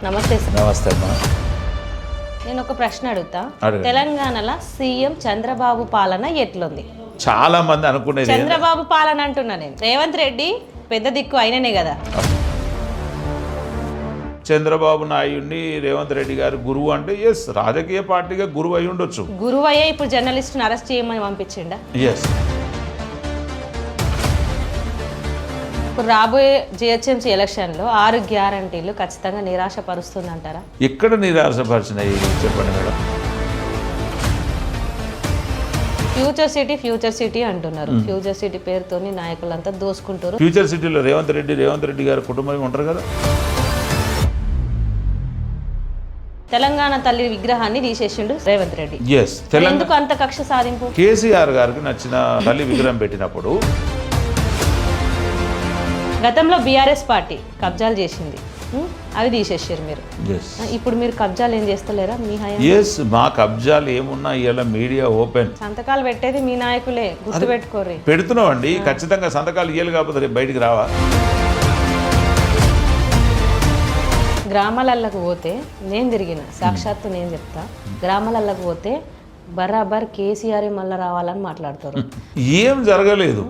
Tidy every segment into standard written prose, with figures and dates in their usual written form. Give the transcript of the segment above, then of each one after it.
నమస్తే సార్. నమస్తే అమ్మా. నేను ఒక ప్రశ్న అడుగుతా. అడగండి. తెలంగాణలో సీఎం చంద్రబాబు పాలన ఎట్లుంది? చాలా మంది అనుకునేది చంద్రబాబు పాలన అంటున్నా నేను. రేవంత్ రెడ్డి పెద్ద దిక్కు అయిననే కదా. చంద్రబాబు నాయుడిని రేవంత్ రెడ్డి గారు గురువు అంటే ఎస్, రాజకీయ పార్టీగా గురువు అయి ఉండొచ్చు. గురువు అయ్యే ఇప్పుడు జర్నలిస్ట్ని అరెస్ట్ చేయమని పంపించిండా? ఎస్. ఇప్పుడు రాబోయే జిహెచ్ఎంసీ ఎలక్షన్లో 6 గ్యారంటీలు ఖచ్చితంగా నిరాశపరుస్తుంది అంటారా? ఎక్కడ నిరాశపరిచినాయి చెప్పండి మేడం. ఫ్యూచర్ సిటీ అంటున్నారు. ఫ్యూచర్ సిటీ పేరుతోని నాయకులంతా దోసుకుంటారు. ఫ్యూచర్ సిటీలో రేవంత్ రెడ్డి గారి కుటుంబం ఉంటారు కదా. తెలంగాణ తల్లి విగ్రహాన్ని తీసేసిండు రేవంత్ రెడ్డి. ఎస్. ఎందుకు అంత కక్ష సాధింపు? కేసీఆర్ గారికి నచ్చిన తల్లి విగ్రహం పెట్టినప్పుడు గతంలో బీఆర్ఎస్ పార్టీ కబ్జాలు చేసింది, అవి తీసేసారు మీరు. ఇప్పుడు మీరు కబ్జాలు ఏం చేస్తలేరా మీ హయాం? ఎస్, మా కబ్జాలు ఏమున్నా ఇలా మీడియా ఓపెన్. సంతకాలు పెట్టేది మీ నాయకులే, గుర్తుపెట్టుకోర్రి. పెడుతున్నాం అండి, ఖచ్చితంగా సంతకాలు ఇయ్యాలి కాకపోతే రేపు బయటికి రావా. గ్రామాలకు పోతే నేను తిరిగిన సాక్షాత్తు నేను చెప్తా, గ్రామాలకు పోతే బరాబర్ కేసీఆర్ మళ్ళీ రావాలని మాట్లాడతారు. ఏం జరగలేదు.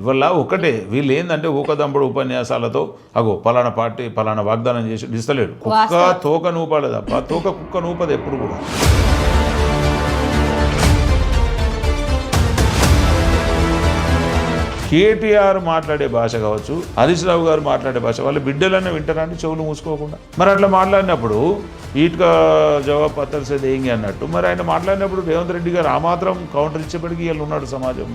ఇవల్ల ఒకటే, వీళ్ళు ఏంటంటే ఊకదంపుడు ఉపన్యాసాలతో అగో పలానా పార్టీ పలానా వాగ్దానం చేసి ఇస్తలేడు. కుక్క తోక నూపాలి తప్ప తోక కుక్క నూపదు ఎప్పుడు కూడా. కేటీఆర్ మాట్లాడే భాష కావచ్చు, హరీష్ రావు గారు మాట్లాడే భాష, వాళ్ళ బిడ్డలన్నీ వింటారంటే చెవులు మూసుకోకుండా. మరి అట్లా మాట్లాడినప్పుడు ఈట్గా జవాబు పత్తర్ సే దేంగి అన్నట్టు మరి ఆయన మాట్లాడినప్పుడు రేవంత్ రెడ్డి గారు ఆ మాత్రం కౌంటర్ ఇచ్చేప్పటికీ వీళ్ళు ఉన్నాడు సమాజం.